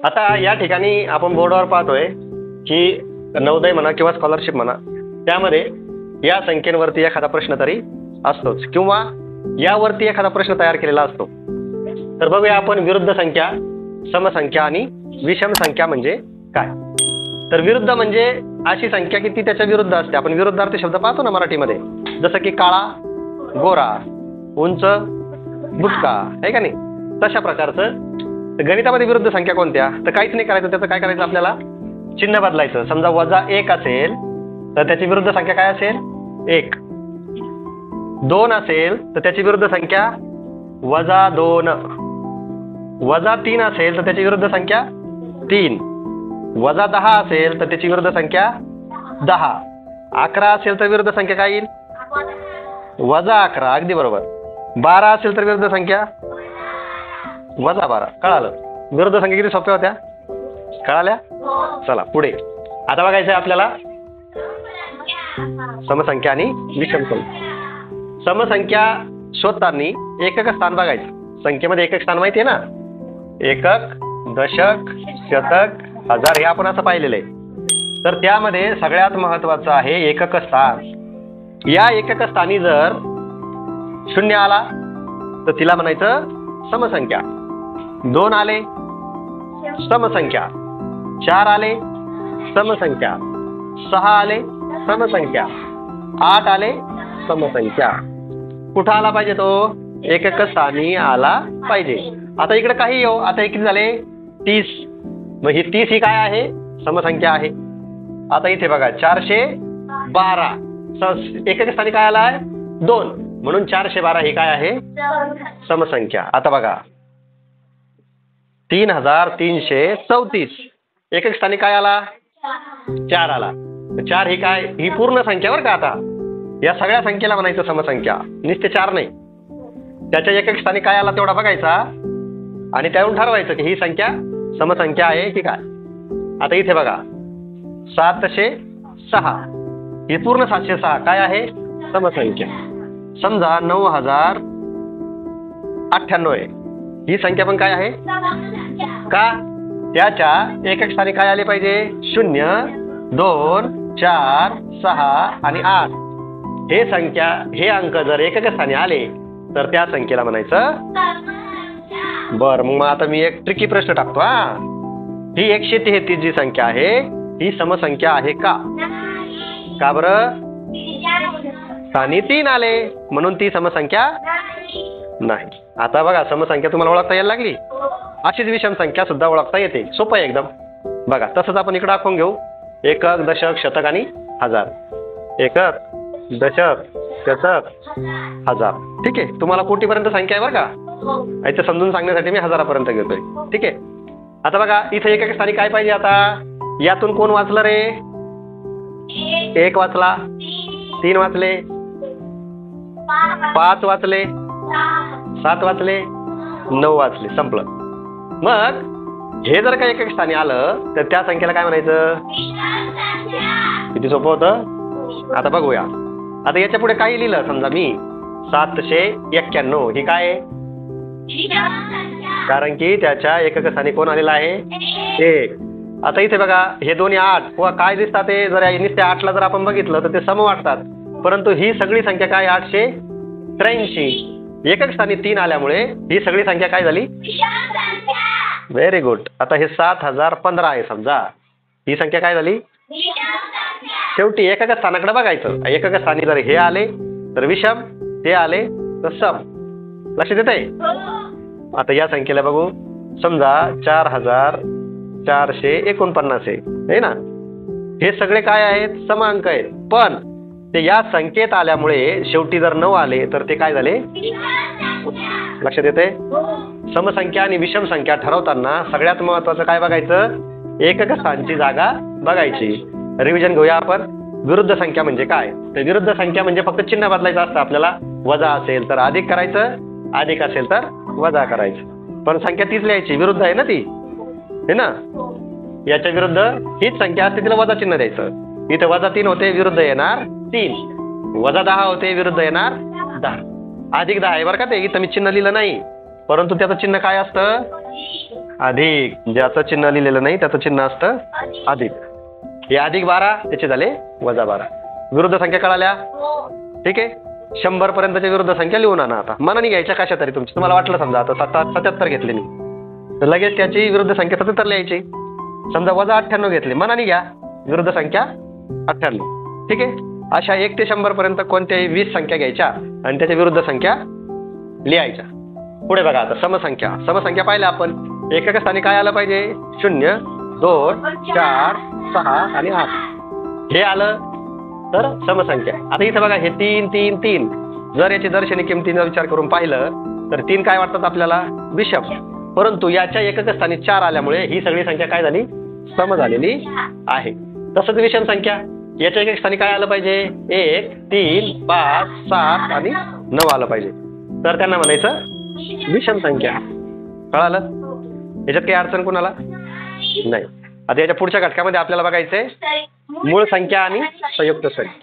आता या ठिकाणी आपण बोर्डावर पाहतोय की नवोदय म्हणा किंवा स्कॉलरशिप म्हणा, त्यामध्ये या संख्येवरती एखादा प्रश्न तरी असतोच किंवा यावरती एखादा प्रश्न तयार केलेला असतो. तर बघूया आपण विरुद्ध संख्या, समसंख्या आणि विषम संख्या म्हणजे काय. तर विरुद्ध म्हणजे अशी संख्या की ती त्याच्या विरुद्ध असते. आपण विरुद्धार्थी शब्द पाहतो ना मराठीमध्ये, जसं की काळा, गोरा, उंच, बुटका, आहे का नाही, तशा प्रकारचं. गणितामध्ये विरुद्ध संख्या कोणत्या, तर काहीच नाही करायचं. त्याचं काय करायचं, आपल्याला चिन्ह बदलायचं. समजा -1 असेल तर त्याची विरुद्ध संख्या काय असेल, 1. 2 असेल तर त्याची विरुद्ध संख्या -2. -3 असेल तर त्याची विरुद्ध संख्या 3. -10 असेल तर त्याची विरुद्ध संख्या 10. 11 असेल तर विरुद्ध संख्या काय येईल, -11. अगदी बरोबर. 12 असेल तर विरुद्ध संख्या -12. कळालं. विरुद्ध संख्या किती सोप्या होत्या, कळाल्या. चला पुढे. आता बघायचं आहे आपल्याला समसंख्या आणि विषम संख्या. समसंख्या शोधताना एकक स्थान बघायचं. संख्येमध्ये एकक स्थान माहिती आहे ना, एकक, दशक, शतक, हजार हे आपण असं पाहिलेलं आहे. तर त्यामध्ये सगळ्यात महत्वाचं आहे एकक स्थान. या एकक स्थानी जर 0 आला तर तिला म्हणायचं समसंख्या. 2 आले समसंख्या, 4 आले समसंख्या, 6 आले समसंख्या, 8 आले समसंख्या. कुठं आला पाहिजे तो, एकक स्थानी आला पाहिजे. आता इकडे काही येऊ. आता हे किती झाले, 30. मग ही 30 ही काय आहे, समसंख्या आहे. आता इथे बघा 412 एकक स्थानी काय आला आहे, 2, म्हणून 412 ही काय आहे, समसंख्या. आता बघा 3334 एकक स्थानी काय आला, 4 आला. 4 ही काय, ही पूर्ण संख्या बरं का. आता या सगळ्या संख्येला म्हणायचं समसंख्या, नुसते 4 नाही. त्याच्या एकक स्थानी काय आला तेवढा बघायचा आणि त्यावरून ठरवायचं की ही संख्या समसंख्या आहे की काय. आता इथे बघा 706 ही पूर्ण 706 काय आहे, समसंख्या. समजा 9098 आहे, ही संख्या पण काय आहे, का त्याच्या एकक स्थानी काय आले पाहिजे, 0, 2, 4, 6 आणि 8 हे संख्या, हे अंक जर एकक स्थानी आले तर त्या संख्येला म्हणायचं. बरं, मग आता मी एक ट्रिकी प्रश्न टाकतो. ही 133 जी संख्या आहे ही समसंख्या आहे का, का बरं, स्थानी 3 आले म्हणून ती समसंख्या नाही. आता बघा समसंख्या तुम्हाला ओळखता यायला लागली. अशीच विषम संख्या सुद्धा ओळखता येते, सोपं आहे एकदम. बघा तसंच आपण इकडे दाखवून घेऊ. एकक, दशक, शतक आणि हजार. एकक, दशक, शतक, हजार. ठीक आहे. तुम्हाला कोटीपर्यंत संख्या आहे बरं का, याचं समजून सांगण्यासाठी मी हजारापर्यंत घेतोय. ठीक आहे. आता बघा इथे एकक स्थानी काय पाहिजे. आता यातून कोण वाचलं रे, 1 वाचला, 3 वाचले, 5 वाचले, 7 वाचले, 9 वाचले, संपलं. मग हे जर का एकक स्थानी आलं तर त्या संख्येला काय म्हणायचं, किती सोपं होतं. आता बघूया. आता याच्या पुढे काही लिहिलं, समजा मी 791 ही काय आहे, कारण की त्याच्या एकक स्थानी कोण आलेला आहे, 1. आता इथे बघा हे दोन्ही 8 किंवा काय दिसतात ते, जर नुसते 8ला जर आपण बघितलं तर ते सम वाटतात, परंतु ही सगळी संख्या काय, 883. एकक स्थानी 3 आल्यामुळे ही सगळी संख्या काय झाली, व्हेरी गुड. आता हे 7015 आहे समजा, ही संख्या काय झाली, शेवटी एकक स्थानाकडे बघायचं. एकक स्थानी जर हे आले तर विषम, ते आले तर सम. लक्षात येत आहे. आता या संख्येला बघू. समजा 4449 आहे ना, हे सगळे काय आहेत, सम अंक आहेत, पण ते या संख्येत आल्यामुळे शेवटी जर 9 आले तर ते काय झाले, लक्षात येते. समसंख्या आणि विषम संख्या ठरवताना सगळ्यात महत्वाचं काय बघायचं, एकक स्थानची जागा बघायची. रिव्हिजन घेऊया आपण. विरुद्ध संख्या म्हणजे काय, तर विरुद्ध संख्या म्हणजे फक्त चिन्ह बदलायचं असतं आपल्याला. वजा असेल तर अधिक करायचं, अधिक असेल तर वजा करायचं, पण संख्या तीच लिहायची. विरुद्ध आहे ना ती, है ना. याच्या विरुद्ध हीच संख्या असते, तिला वजा चिन्ह द्यायचं. इथे -3 होते, विरुद्ध येणार 3. -10 होते, विरुद्ध येणार 10. अधिक 10 आहे बरं का ते, इथं मी चिन्ह लिहिलं नाही, परंतु त्याचं चिन्ह काय असतं, अधिक. ज्याचं चिन्ह लिहिलेलं नाही त्याचं चिन्ह असतं अधिक. हे अधिक 12 त्याचे झाले -12. विरुद्ध संख्या कळाल्या. ठीक आहे. 100 पर्यंतच्या विरुद्ध संख्या लिहून आणा. आता मनाने घ्यायच्या कशा तरी तुमची. तुम्हाला वाटलं समजा आता 77 घेतले मी तर लगेच त्याची विरुद्ध संख्या 77 लिहायची. समजा -98 घेतले मनाने घ्या विरुद्ध संख्या 98. ठीक आहे. अशा 1 ते 100 पर्यंत कोणत्याही 20 संख्या घ्यायच्या आणि त्याच्या विरुद्ध संख्या लिहायच्या. पुढे बघा आता समसंख्या. समसंख्या पाहिल्या आपण. एका स्थानी काय आलं पाहिजे? 0, 2, 4, 6 आणि 8 हे आलं तर समसंख्या. आता इथं बघा हे 3, 3, 3 जर याची दर्शनी किमतीचा विचार करून पाहिलं तर 3 काय वाटतात आपल्याला? विषम. परंतु याच्या एकक स्थानी 4 आल्यामुळे ही सगळी संख्या काय झाली? सम झालेली आहे. तसंच विषम संख्या. याच्या एकक स्थानी काय आलं पाहिजे? 1, 3, 5, 7 आणि 9 आलं पाहिजे. तर त्यांना म्हणायचं विषम संख्या. कळालं? याच्यात काही अडचण कोणाला नाही. आता याच्या पुढच्या घटकामध्ये आपल्याला बघायचंय मूळ संख्या आणि संयुक्त संख्या.